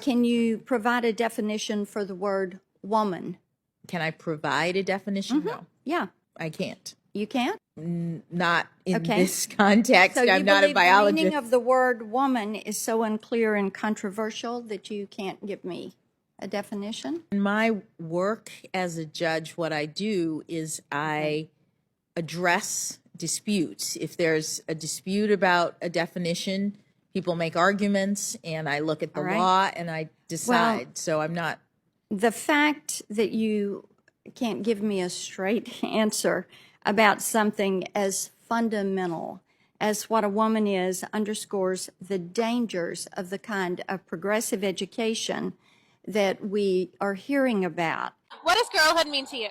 Can you provide a definition for the word woman? Can I provide a definition? No, Yeah. I can't. You can't? Not in Okay. this context. So you I'm not a believe biologist. the meaning of the word woman is so unclear and controversial that you can't give me a definition? In my work as a judge, what I do is I address disputes. If there's a dispute about a definition, people make arguments, and I look at the law and I decide. So I'm not. The fact that you can't give me a straight answer about something as fundamental as what a woman is underscores the dangers of the kind of progressive education that we are hearing about. What does girlhood mean to you?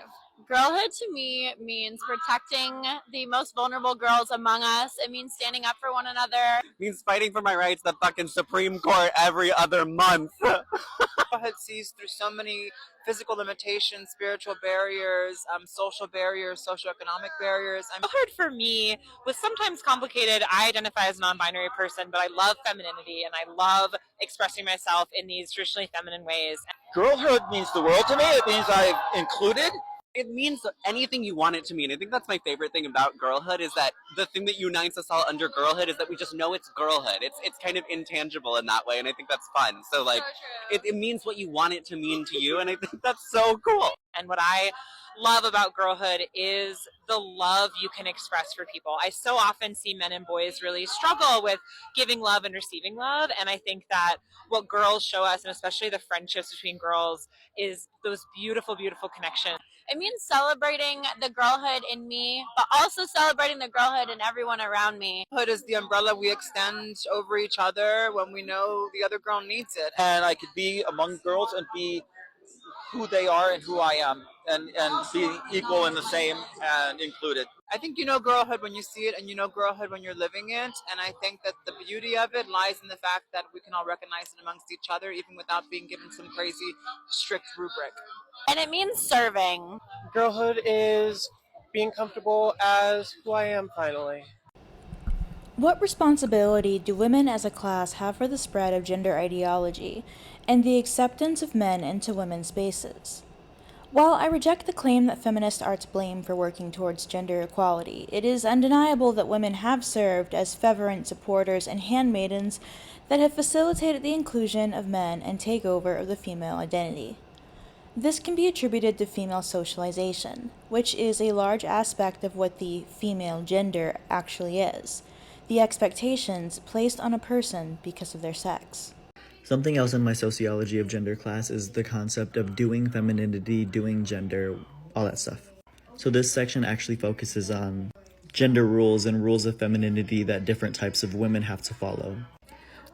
Girlhood to me means protecting the most vulnerable girls among us. It means standing up for one another. It means fighting for my rights at the fucking Supreme Court every other month. Girlhood sees through so many physical limitations, spiritual barriers, social barriers, socioeconomic barriers. Girlhood for me was sometimes complicated. I identify as a non-binary person, but I love femininity and I love expressing myself in these traditionally feminine ways. Girlhood means the world to me. It means I've included. It means anything you want it to mean. I think that's my favorite thing about girlhood is that the thing that unites us all under girlhood is that we just know it's girlhood. It's kind of intangible in that way, and I think that's fun. So like, it means what you want it to mean to you, and I think that's so cool. And what I love about girlhood is the love you can express for people. I so often see men and boys really struggle with giving love and receiving love, and I think that what girls show us, and especially the friendships between girls, is those beautiful, beautiful connections. It means celebrating the girlhood in me, but also celebrating the girlhood in everyone around me. Girlhood is the umbrella we extend over each other when we know the other girl needs it. And I could be among girls and be who they are and who I am, and be equal and the same and included. I think you know girlhood when you see it, and you know girlhood when you're living it. And I think that the beauty of it lies in the fact that we can all recognize it amongst each other, even without being given some crazy, strict rubric. And it means serving. Girlhood is being comfortable as who I am finally. What responsibility do women as a class have for the spread of gender ideology and the acceptance of men into women's spaces? While I reject the claim that feminist arts blame for working towards gender equality, it is undeniable that women have served as fervent supporters and handmaidens that have facilitated the inclusion of men and takeover of the female identity. This can be attributed to female socialization, which is a large aspect of what the female gender actually is, the expectations placed on a person because of their sex. Something else in my sociology of gender class is the concept of doing femininity, doing gender, all that stuff. So this section actually focuses on gender rules and rules of femininity that different types of women have to follow.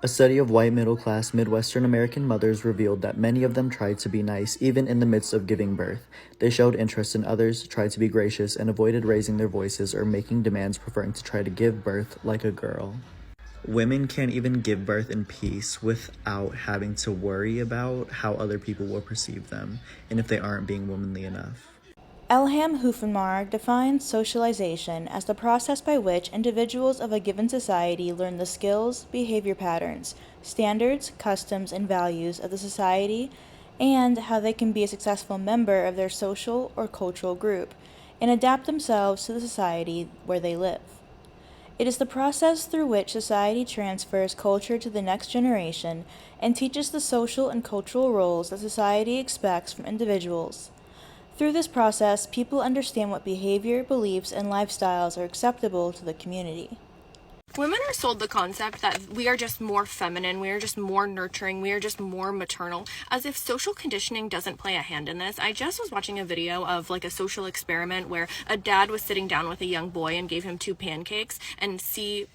A study of white middle-class Midwestern American mothers revealed that many of them tried to be nice even in the midst of giving birth. They showed interest in others, tried to be gracious, and avoided raising their voices or making demands, preferring to try to give birth like a girl. Women can't even give birth in peace without having to worry about how other people will perceive them, and if they aren't being womanly enough. Elham Hufenmark defines socialization as the process by which individuals of a given society learn the skills, behavior patterns, standards, customs, and values of the society, and how they can be a successful member of their social or cultural group, and adapt themselves to the society where they live. It is the process through which society transfers culture to the next generation and teaches the social and cultural roles that society expects from individuals. Through this process, people understand what behavior, beliefs, and lifestyles are acceptable to the community. Women are sold the concept that we are just more feminine, we are just more nurturing, we are just more maternal, as if social conditioning doesn't play a hand in this. I just was watching a video of like a social experiment where a dad was sitting down with a young boy and gave him 2 pancakes and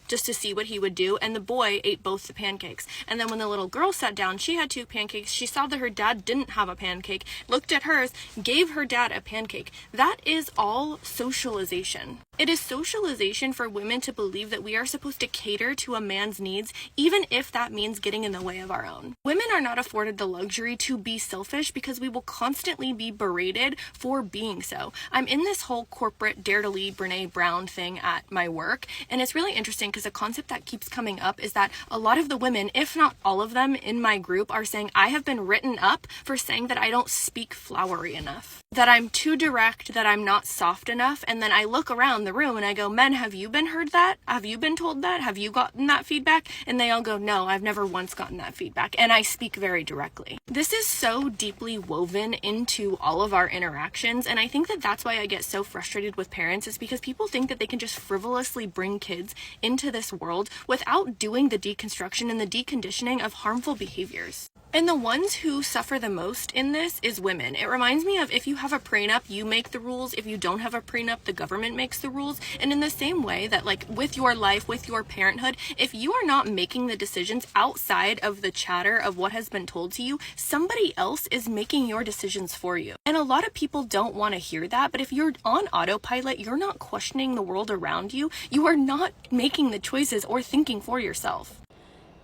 just to see what he would do, and the boy ate both the pancakes. And then when the little girl sat down, she had 2 pancakes, she saw that her dad didn't have a pancake, looked at hers, gave her dad a pancake. That is all socialization. It is socialization for women to believe that we are supposed supposed to cater to a man's needs, even if that means getting in the way of our own. Women are not afforded the luxury to be selfish because we will constantly be berated for being so. I'm in this whole corporate Dare to Lead Brene Brown thing at my work, and it's really interesting because a concept that keeps coming up is that a lot of the women, if not all of them in my group, are saying I have been written up for saying that I don't speak flowery enough, that I'm too direct, that I'm not soft enough. And then I look around the room and I go, men, have you been heard that? Have you been told that? Have you gotten that feedback? And they all go, no, I've never once gotten that feedback. And I speak very directly. This is so deeply woven into all of our interactions. And I think that that's why I get so frustrated with parents, is because people think that they can just frivolously bring kids into this world without doing the deconstruction and the deconditioning of harmful behaviors. And the ones who suffer the most in this is women. It reminds me of, if you have a prenup, you make the rules. If you don't have a prenup, the government makes the rules. And in the same way that, like, with your life, with your parenthood, if you are not making the decisions outside of the chatter of what has been told to you, somebody else is making your decisions for you. And a lot of people don't want to hear that, but if you're on autopilot, you're not questioning the world around you, you are not making the choices or thinking for yourself.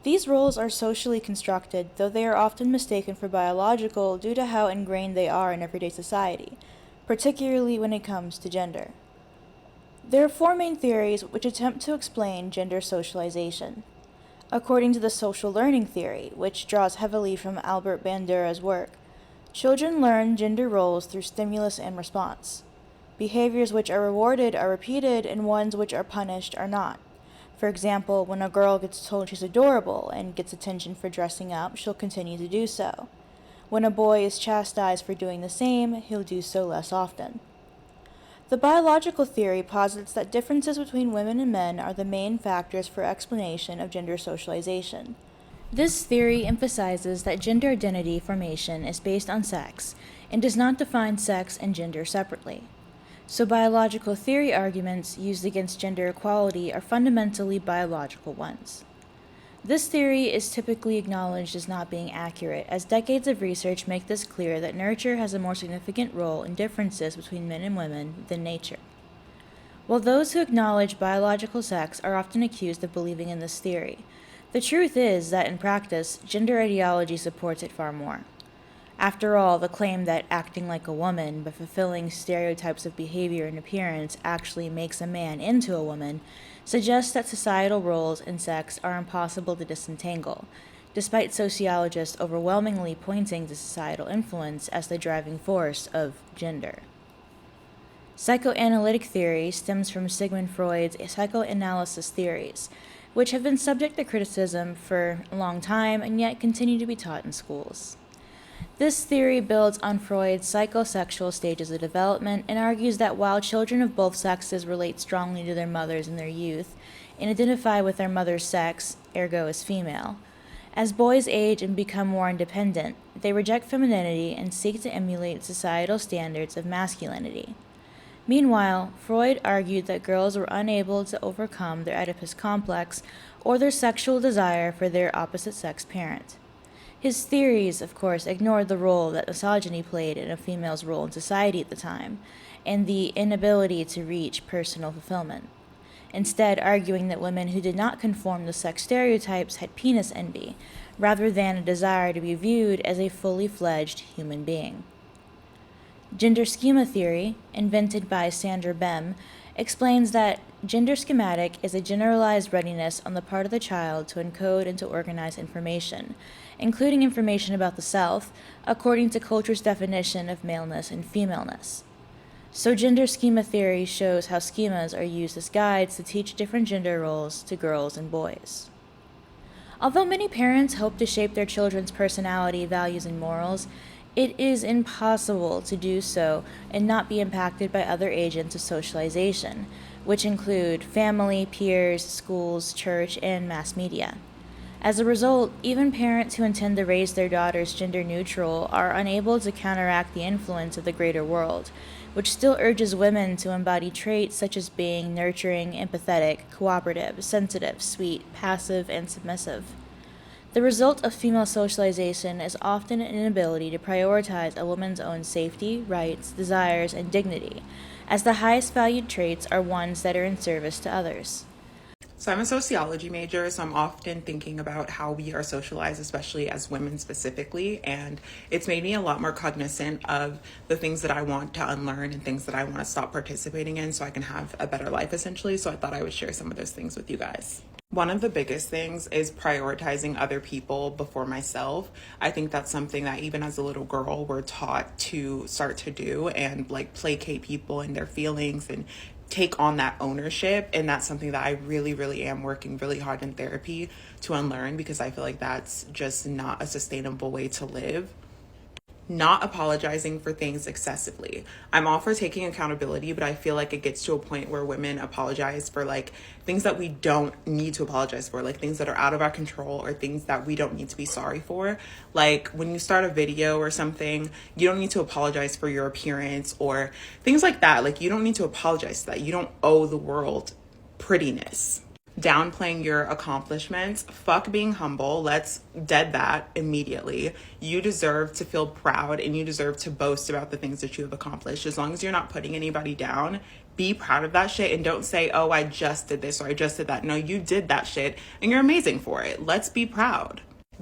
These roles are socially constructed, though they are often mistaken for biological due to how ingrained they are in everyday society, particularly when it comes to gender. There are 4 main theories which attempt to explain gender socialization. According to the social learning theory, which draws heavily from Albert Bandura's work, children learn gender roles through stimulus and response. Behaviors which are rewarded are repeated, and ones which are punished are not. For example, when a girl gets told she's adorable and gets attention for dressing up, she'll continue to do so. When a boy is chastised for doing the same, he'll do so less often. The biological theory posits that differences between women and men are the main factors for explanation of gender socialization. This theory emphasizes that gender identity formation is based on sex and does not define sex and gender separately. So biological theory arguments used against gender equality are fundamentally biological ones. This theory is typically acknowledged as not being accurate, as decades of research make this clear that nurture has a more significant role in differences between men and women than nature. While those who acknowledge biological sex are often accused of believing in this theory, the truth is that in practice, gender ideology supports it far more. After all, the claim that acting like a woman but fulfilling stereotypes of behavior and appearance actually makes a man into a woman suggests that societal roles and sex are impossible to disentangle, despite sociologists overwhelmingly pointing to societal influence as the driving force of gender. Psychoanalytic theory stems from Sigmund Freud's psychoanalysis theories, which have been subject to criticism for a long time and yet continue to be taught in schools. This theory builds on Freud's psychosexual stages of development and argues that while children of both sexes relate strongly to their mothers in their youth and identify with their mother's sex, ergo as female, as boys age and become more independent, they reject femininity and seek to emulate societal standards of masculinity. Meanwhile, Freud argued that girls were unable to overcome their Oedipus complex or their sexual desire for their opposite-sex parent. His theories, of course, ignored the role that misogyny played in a female's role in society at the time, and the inability to reach personal fulfillment, instead arguing that women who did not conform to sex stereotypes had penis envy, rather than a desire to be viewed as a fully fledged human being. Gender schema theory, invented by Sandra Bem, explains that gender schematic is a generalized readiness on the part of the child to encode and to organize information, including information about the self, according to culture's definition of maleness and femaleness. So gender schema theory shows how schemas are used as guides to teach different gender roles to girls and boys. Although many parents hope to shape their children's personality, values, and morals, it is impossible to do so and not be impacted by other agents of socialization, which include family, peers, schools, church, and mass media. As a result, even parents who intend to raise their daughters gender neutral are unable to counteract the influence of the greater world, which still urges women to embody traits such as being nurturing, empathetic, cooperative, sensitive, sweet, passive, and submissive. The result of female socialization is often an inability to prioritize a woman's own safety, rights, desires, and dignity, as the highest valued traits are ones that are in service to others. So I'm a sociology major, so I'm often thinking about how we are socialized, especially as women specifically, and it's made me a lot more cognizant of the things that I want to unlearn and things that I want to stop participating in so I can have a better life, essentially. So I thought I would share some of those things with you guys. One of the biggest things is prioritizing other people before myself. I think that's something that even as a little girl, we're taught to start to do and like placate people and their feelings and take on that ownership. And that's something that I really am working really hard in therapy to unlearn, because I feel like that's just not a sustainable way to live. Not apologizing for things excessively. I'm all for taking accountability, but I feel like it gets to a point where women apologize for like things that we don't need to apologize for, like things that are out of our control or things that we don't need to be sorry for. Like when you start a video or something, you don't need to apologize for your appearance or things like that. Like you don't need to apologize for that. You don't owe the world prettiness. Downplaying your accomplishments. Fuck being humble. Let's dead that immediately. You deserve to feel proud and you deserve to boast about the things that you have accomplished. As long as you're not putting anybody down, be proud of that shit and don't say, oh, I just did this or I just did that. No, you did that shit and you're amazing for it. Let's be proud.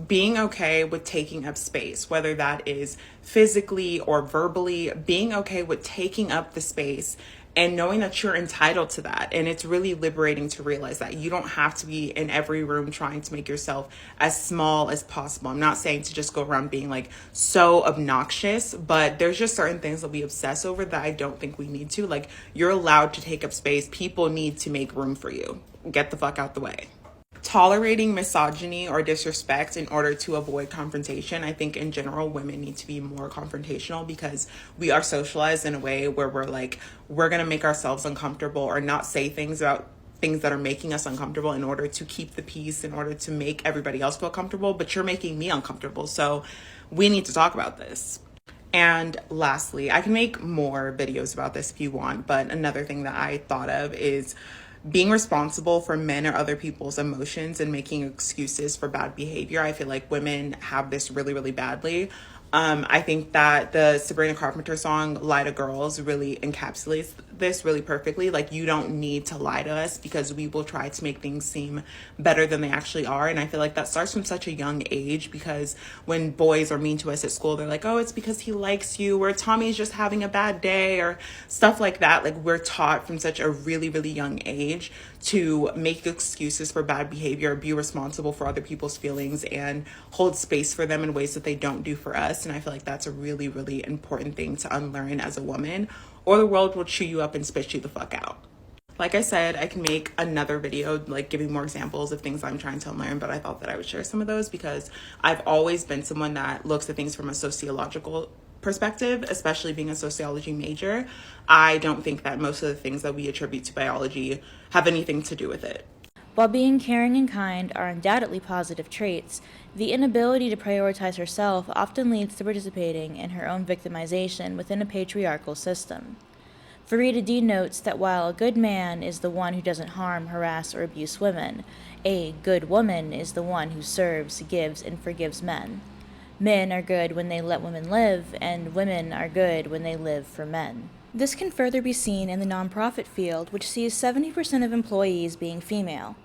Being okay with taking up space, whether that is physically or verbally, being okay with taking up the space and knowing that you're entitled to that. And it's really liberating to realize that you don't have to be in every room trying to make yourself as small as possible. I'm not saying to just go around being like so obnoxious, but there's just certain things that we obsess over that I don't think we need to. Like, you're allowed to take up space. People need to make room for you. Get the fuck out the way. Tolerating misogyny or disrespect in order to avoid confrontation. I think in general, women need to be more confrontational because we are socialized in a way where we're like, we're going to make ourselves uncomfortable or not say things about things that are making us uncomfortable in order to keep the peace, in order to make everybody else feel comfortable, but you're making me uncomfortable. So we need to talk about this. And lastly, I can make more videos about this if you want, but another thing that I thought of is being responsible for men or other people's emotions and making excuses for bad behavior. I feel like women have this really badly. I think that the Sabrina Carpenter song, Lie to Girls, really encapsulates this really perfectly. Like, you don't need to lie to us because we will try to make things seem better than they actually are. And I feel like that starts from such a young age, because when boys are mean to us at school, they're like, oh, it's because he likes you, or Tommy's just having a bad day, or stuff like that. Like, we're taught from such a really young age to make excuses for bad behavior, be responsible for other people's feelings, and hold space for them in ways that they don't do for us. And I feel like that's a really important thing to unlearn as a woman, or the world will chew you up and spit you the fuck out. Like I said, I can make another video like giving more examples of things I'm trying to unlearn, but I thought that I would share some of those because I've always been someone that looks at things from a sociological perspective, especially being a sociology major. I don't think that most of the things that we attribute to biology have anything to do with it. While being caring and kind are undoubtedly positive traits, the inability to prioritize herself often leads to participating in her own victimization within a patriarchal system. Farida D. notes that while a good man is the one who doesn't harm, harass, or abuse women, a good woman is the one who serves, gives, and forgives men. Men are good when they let women live, and women are good when they live for men. This can further be seen in the nonprofit field, which sees 70% of employees being female.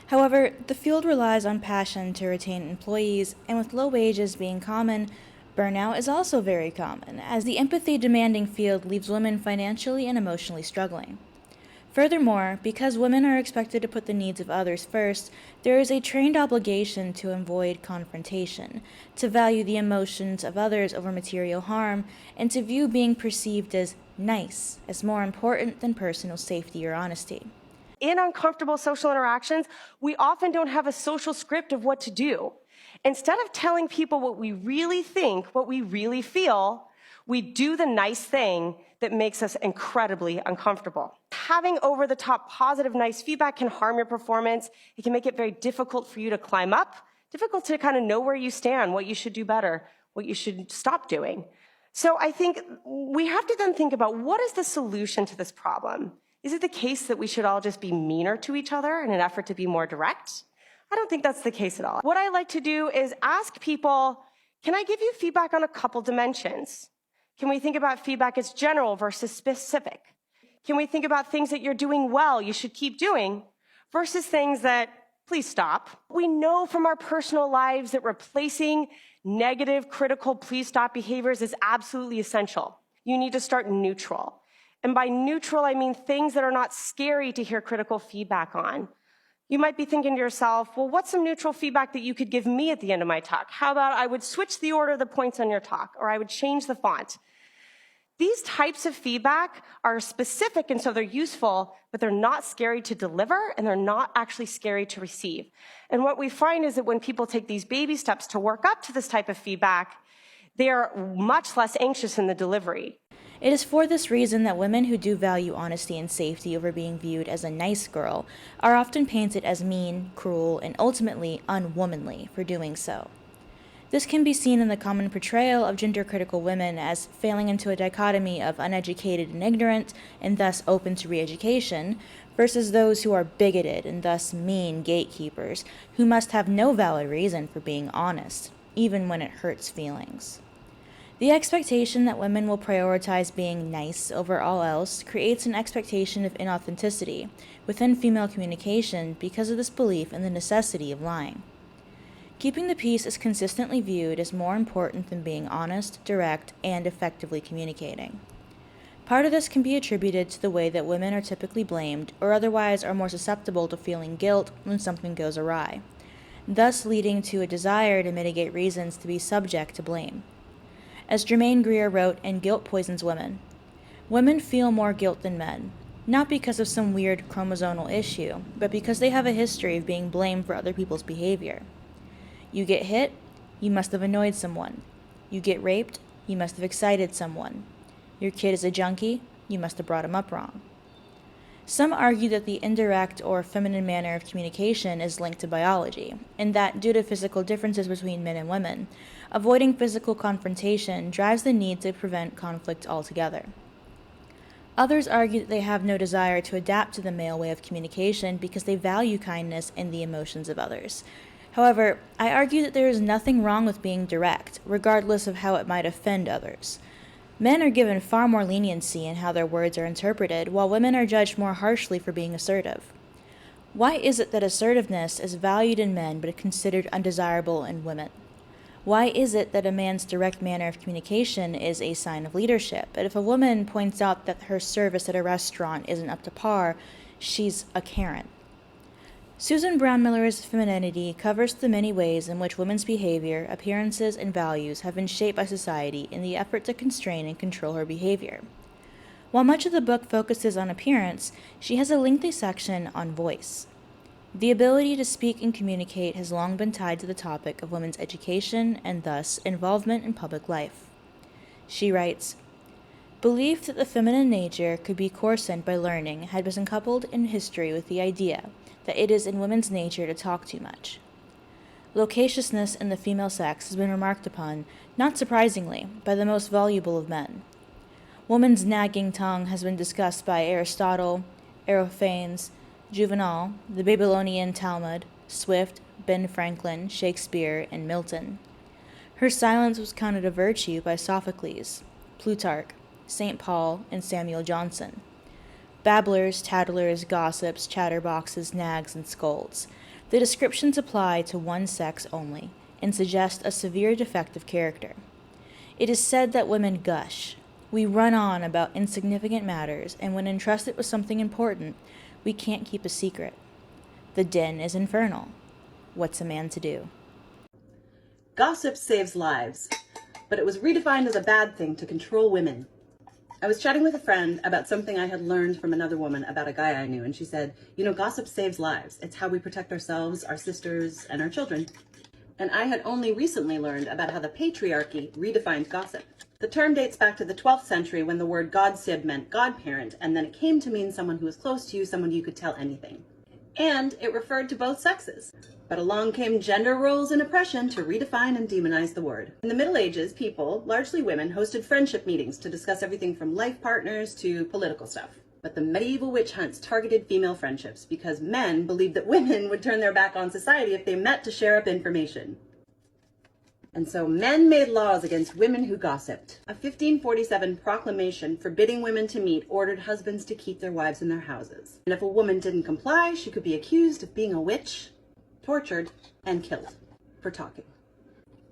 However, the field relies on passion to retain employees, and with low wages being common, burnout is also very common, as the empathy-demanding field leaves women financially and emotionally struggling. Furthermore, because women are expected to put the needs of others first, there is a trained obligation to avoid confrontation, to value the emotions of others over material harm, and to view being perceived as nice as more important than personal safety or honesty. In uncomfortable social interactions, we often don't have a social script of what to do. Instead of telling people what we really think, what we really feel, we do the nice thing that makes us incredibly uncomfortable. Having over-the-top positive, nice feedback can harm your performance. It can make it very difficult for you to climb up, difficult to kind of know where you stand, what you should do better, what you should stop doing. So I think we have to then think about, what is the solution to this problem? Is it the case that we should all just be meaner to each other in an effort to be more direct? I don't think that's the case at all. What I like to do is ask people, can I give you feedback on a couple dimensions? Can we think about feedback as general versus specific? Can we think about things that you're doing well, you should keep doing, versus things that, please stop. We know from our personal lives that replacing negative, critical, please stop behaviors is absolutely essential. You need to start neutral. And by neutral, I mean things that are not scary to hear critical feedback on. You might be thinking to yourself, well, what's some neutral feedback that you could give me at the end of my talk? How about I would switch the order of the points on your talk, or I would change the font? These types of feedback are specific, and so they're useful, but they're not scary to deliver, and they're not actually scary to receive. And what we find is that when people take these baby steps to work up to this type of feedback, they are much less anxious in the delivery. It is for this reason that women who do value honesty and safety over being viewed as a nice girl are often painted as mean, cruel, and ultimately unwomanly for doing so. This can be seen in the common portrayal of gender-critical women as failing into a dichotomy of uneducated and ignorant, and thus open to re-education, versus those who are bigoted and thus mean gatekeepers, who must have no valid reason for being honest, even when it hurts feelings. The expectation that women will prioritize being nice over all else creates an expectation of inauthenticity within female communication because of this belief in the necessity of lying. Keeping the peace is consistently viewed as more important than being honest, direct, and effectively communicating. Part of this can be attributed to the way that women are typically blamed or otherwise are more susceptible to feeling guilt when something goes awry, thus leading to a desire to mitigate reasons to be subject to blame. As Germaine Greer wrote in Guilt Poisons Women, women feel more guilt than men, not because of some weird chromosomal issue, but because they have a history of being blamed for other people's behavior. You get hit, you must have annoyed someone. You get raped, you must have excited someone. Your kid is a junkie, you must have brought him up wrong. Some argue that the indirect or feminine manner of communication is linked to biology, and that due to physical differences between men and women, avoiding physical confrontation drives the need to prevent conflict altogether. Others argue that they have no desire to adapt to the male way of communication because they value kindness and the emotions of others. However, I argue that there is nothing wrong with being direct, regardless of how it might offend others. Men are given far more leniency in how their words are interpreted, while women are judged more harshly for being assertive. Why is it that assertiveness is valued in men but considered undesirable in women? Why is it that a man's direct manner of communication is a sign of leadership, but if a woman points out that her service at a restaurant isn't up to par, she's a Karen? Susan Brown Miller's Femininity covers the many ways in which women's behavior, appearances, and values have been shaped by society in the effort to constrain and control her behavior. While much of the book focuses on appearance, she has a lengthy section on voice. The ability to speak and communicate has long been tied to the topic of women's education and thus involvement in public life. She writes, "Belief that the feminine nature could be coarsened by learning had been coupled in history with the idea that it is in women's nature to talk too much. Loquaciousness in the female sex has been remarked upon, not surprisingly, by the most voluble of men. Woman's nagging tongue has been discussed by Aristotle, Aristophanes, Juvenal, the Babylonian Talmud, Swift, Ben Franklin, Shakespeare, and Milton. Her silence was counted a virtue by Sophocles, Plutarch, St. Paul, and Samuel Johnson. Babblers, tattlers, gossips, chatterboxes, nags, and scolds. The descriptions apply to one sex only, and suggest a severe defect of character. It is said that women gush. We run on about insignificant matters, and when entrusted with something important, we can't keep a secret. The din is infernal. What's a man to do?" Gossip saves lives, but it was redefined as a bad thing to control women. I was chatting with a friend about something I had learned from another woman about a guy I knew, and she said, gossip saves lives. It's how we protect ourselves, our sisters, and our children. And I had only recently learned about how the patriarchy redefined gossip. The term dates back to the 12th century when the word godsib meant godparent, and then it came to mean someone who was close to you, someone you could tell anything. And it referred to both sexes. But along came gender roles and oppression to redefine and demonize the word. In the Middle Ages, people, largely women, hosted friendship meetings to discuss everything from life partners to political stuff. But the medieval witch hunts targeted female friendships because men believed that women would turn their back on society if they met to share up information. And so men made laws against women who gossiped. A 1547 proclamation forbidding women to meet ordered husbands to keep their wives in their houses. And if a woman didn't comply, she could be accused of being a witch, tortured, and killed for talking.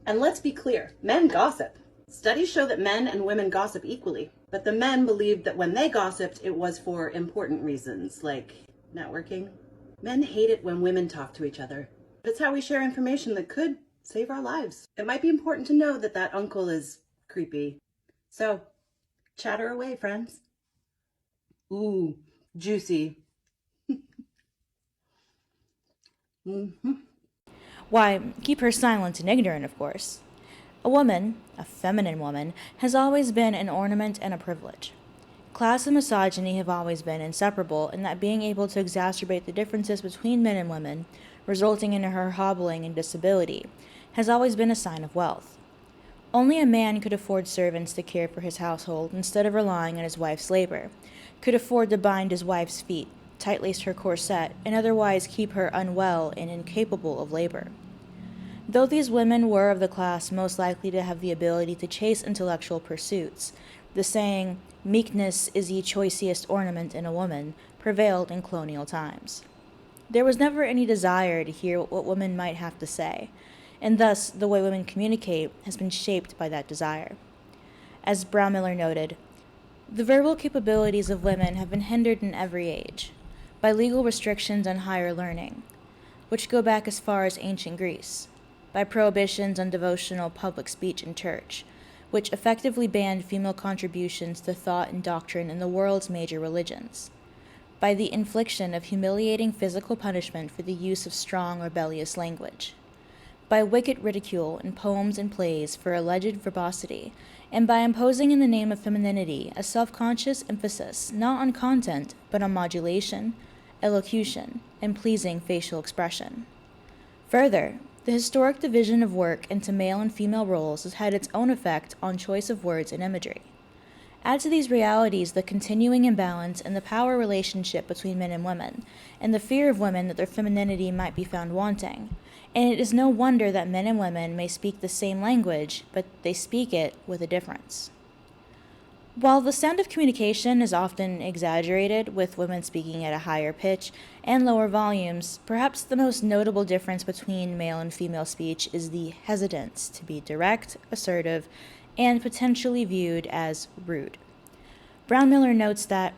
And let's be clear, men gossip. Studies show that men and women gossip equally, but the men believed that when they gossiped, it was for important reasons, like networking. Men hate it when women talk to each other. But it's how we share information that could save our lives. It might be important to know that that uncle is creepy. So, chatter away, friends. Ooh, juicy. Why, keep her silent and ignorant, of course. A woman, a feminine woman, has always been an ornament and a privilege. Class and misogyny have always been inseparable in that being able to exacerbate the differences between men and women, resulting in her hobbling and disability, has always been a sign of wealth. Only a man could afford servants to care for his household instead of relying on his wife's labor, could afford to bind his wife's feet, tight-lace her corset, and otherwise keep her unwell and incapable of labor. Though these women were of the class most likely to have the ability to chase intellectual pursuits, the saying, "meekness is ye choicest ornament in a woman," prevailed in colonial times. There was never any desire to hear what women might have to say, and thus the way women communicate has been shaped by that desire. As Brown-Miller noted, the verbal capabilities of women have been hindered in every age by legal restrictions on higher learning, which go back as far as ancient Greece, by prohibitions on devotional public speech in church, which effectively banned female contributions to thought and doctrine in the world's major religions, by the infliction of humiliating physical punishment for the use of strong, rebellious language, by wicked ridicule in poems and plays for alleged verbosity, and by imposing in the name of femininity a self-conscious emphasis not on content, but on modulation, elocution, and pleasing facial expression. Further, the historic division of work into male and female roles has had its own effect on choice of words and imagery. Add to these realities the continuing imbalance in the power relationship between men and women, and the fear of women that their femininity might be found wanting, and it is no wonder that men and women may speak the same language, but they speak it with a difference. While the sound of communication is often exaggerated, with women speaking at a higher pitch and lower volumes, perhaps the most notable difference between male and female speech is the hesitance to be direct, assertive, and potentially viewed as rude. Brown-Miller notes that,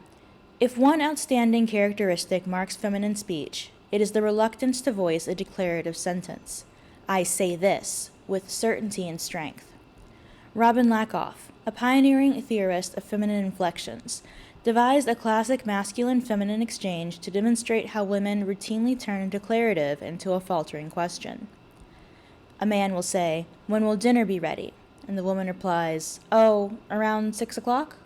if one outstanding characteristic marks feminine speech, it is the reluctance to voice a declarative sentence, "I say this," with certainty and strength. Robin Lakoff, a pioneering theorist of feminine inflections, devised a classic masculine-feminine exchange to demonstrate how women routinely turn a declarative into a faltering question. A man will say, "When will dinner be ready?" And the woman replies, "Oh, around 6 o'clock?"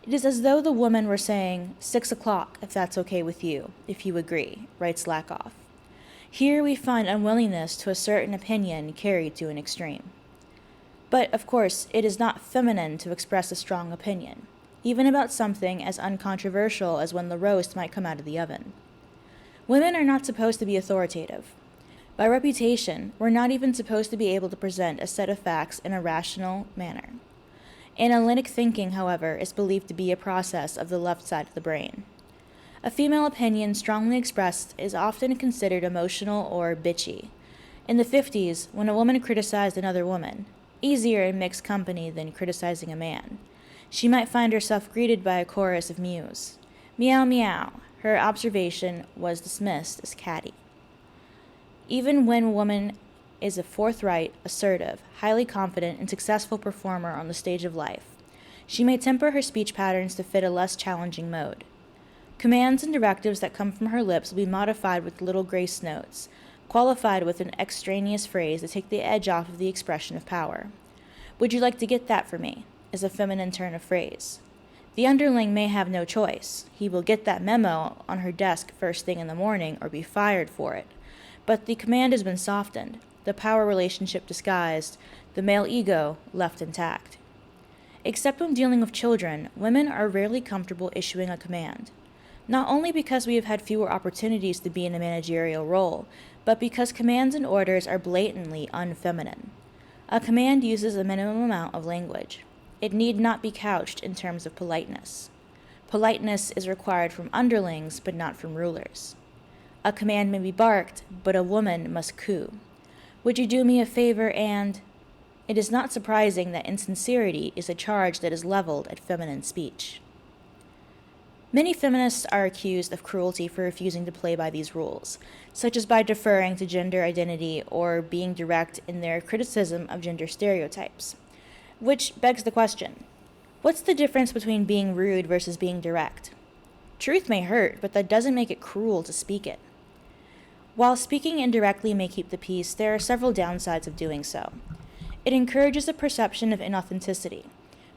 It is as though the woman were saying, 6 o'clock, if that's okay with you, if you agree, writes Lakoff. Here we find unwillingness to assert an opinion carried to an extreme. But, of course, it is not feminine to express a strong opinion, even about something as uncontroversial as when the roast might come out of the oven. Women are not supposed to be authoritative. By reputation, we're not even supposed to be able to present a set of facts in a rational manner. Analytic thinking, however, is believed to be a process of the left side of the brain. A female opinion strongly expressed is often considered emotional or bitchy. In the 50s, when a woman criticized another woman, easier in mixed company than criticizing a man, she might find herself greeted by a chorus of mews. Meow meow. Her observation was dismissed as catty. Even when a woman is a forthright, assertive, highly confident, and successful performer on the stage of life, she may temper her speech patterns to fit a less challenging mode. Commands and directives that come from her lips will be modified with little grace notes, qualified with an extraneous phrase to take the edge off of the expression of power. "Would you like to get that for me?" is a feminine turn of phrase. The underling may have no choice. He will get that memo on her desk first thing in the morning or be fired for it. But the command has been softened, the power relationship disguised, the male ego left intact. Except when dealing with children, women are rarely comfortable issuing a command, not only because we have had fewer opportunities to be in a managerial role, but because commands and orders are blatantly unfeminine. A command uses a minimum amount of language. It need not be couched in terms of politeness. Politeness is required from underlings, but not from rulers. A command may be barked, but a woman must coo. Would you do me a favor and... It is not surprising that insincerity is a charge that is leveled at feminine speech. Many feminists are accused of cruelty for refusing to play by these rules, such as by deferring to gender identity or being direct in their criticism of gender stereotypes. Which begs the question, what's the difference between being rude versus being direct? Truth may hurt, but that doesn't make it cruel to speak it. While speaking indirectly may keep the peace, there are several downsides of doing so. It encourages a perception of inauthenticity.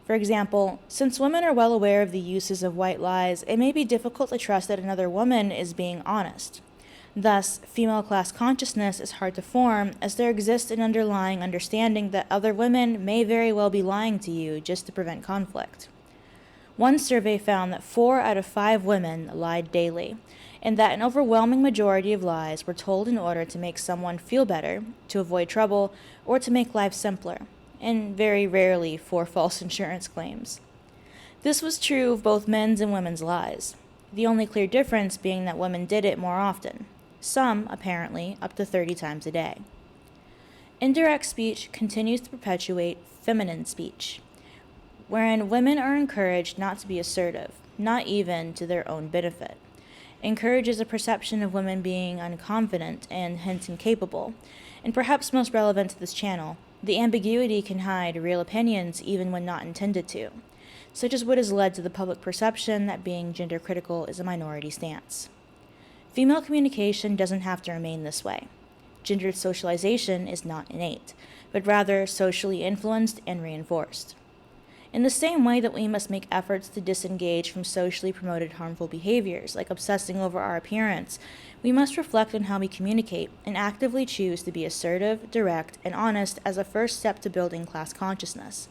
For example, since women are well aware of the uses of white lies, it may be difficult to trust that another woman is being honest. Thus, female class consciousness is hard to form, as there exists an underlying understanding that other women may very well be lying to you just to prevent conflict. One survey found that 4 out of 5 women lied daily, and that an overwhelming majority of lies were told in order to make someone feel better, to avoid trouble, or to make life simpler, and very rarely for false insurance claims. This was true of both men's and women's lies, the only clear difference being that women did it more often, some, apparently, up to 30 times a day. Indirect speech continues to perpetuate feminine speech, wherein women are encouraged not to be assertive, not even to their own benefit. Encourages a perception of women being unconfident and hence incapable, and perhaps most relevant to this channel, the ambiguity can hide real opinions even when not intended to, such as what has led to the public perception that being gender critical is a minority stance. Female communication doesn't have to remain this way. Gendered socialization is not innate, but rather socially influenced and reinforced. In the same way that we must make efforts to disengage from socially promoted harmful behaviors, like obsessing over our appearance, we must reflect on how we communicate and actively choose to be assertive, direct, and honest as a first step to building class consciousness,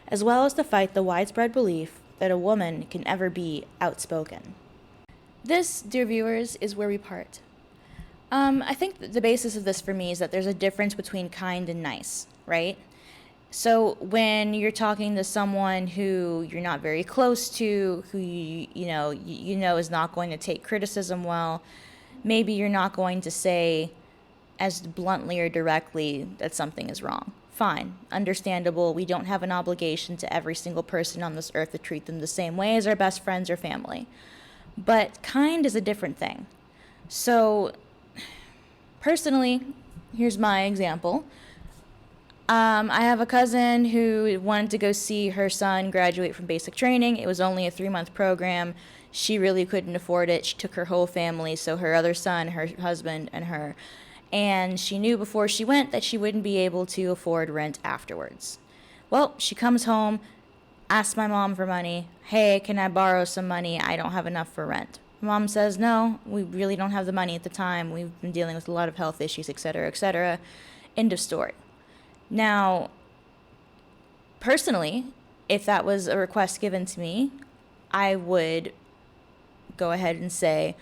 as well as to fight the widespread belief that a woman can ever be outspoken. This, dear viewers, is where we part. I think the basis of this for me is that there's a difference between kind and nice, right? So when you're talking to someone who you're not very close to, who you know is not going to take criticism well, maybe you're not going to say as bluntly or directly that something is wrong. Fine, understandable. We don't have an obligation to every single person on this earth to treat them the same way as our best friends or family. But kind is a different thing. So personally, here's my example. I have a cousin who wanted to go see her son graduate from basic training. It was only a 3-month program. She really couldn't afford it. She took her whole family, so her other son, her husband, and her. And she knew before she went that she wouldn't be able to afford rent afterwards. Well, she comes home, asks my mom for money. Hey, can I borrow some money? I don't have enough for rent. Mom says, no, we really don't have the money at the time. We've been dealing with a lot of health issues, etc., etc. End of story. Now, personally, if that was a request given to me, I would go ahead and say,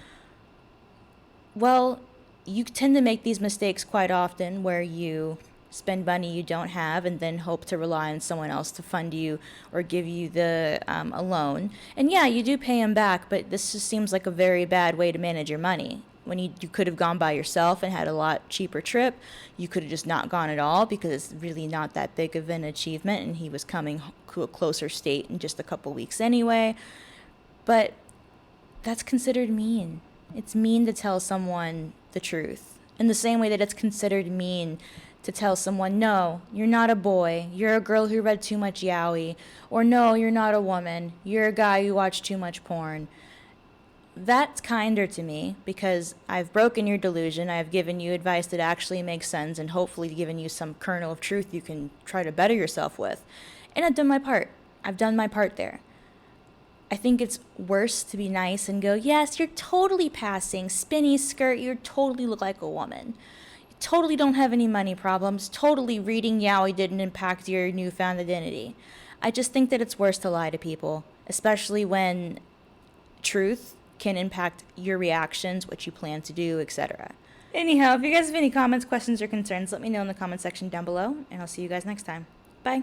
well, you tend to make these mistakes quite often where you spend money you don't have and then hope to rely on someone else to fund you or give you a loan. And yeah, you do pay them back, but this just seems like a very bad way to manage your money. When you could have gone by yourself and had a lot cheaper trip. You could have just not gone at all because it's really not that big of an achievement, and he was coming to a closer state in just a couple weeks anyway. But that's considered mean. It's mean to tell someone the truth. In the same way that it's considered mean to tell someone, no, you're not a boy, you're a girl who read too much yaoi, or no, you're not a woman, you're a guy who watched too much porn. That's kinder to me because I've broken your delusion. I've given you advice that actually makes sense and hopefully given you some kernel of truth you can try to better yourself with. And I've done my part. I've done my part there. I think it's worse to be nice and go, yes, you're totally passing, spinny skirt, you totally look like a woman. You totally don't have any money problems. Totally reading yaoi didn't impact your newfound identity. I just think that it's worse to lie to people, especially when truth can impact your reactions, what you plan to do, etc. Anyhow, if you guys have any comments, questions, or concerns, let me know in the comment section down below, and I'll see you guys next time. Bye.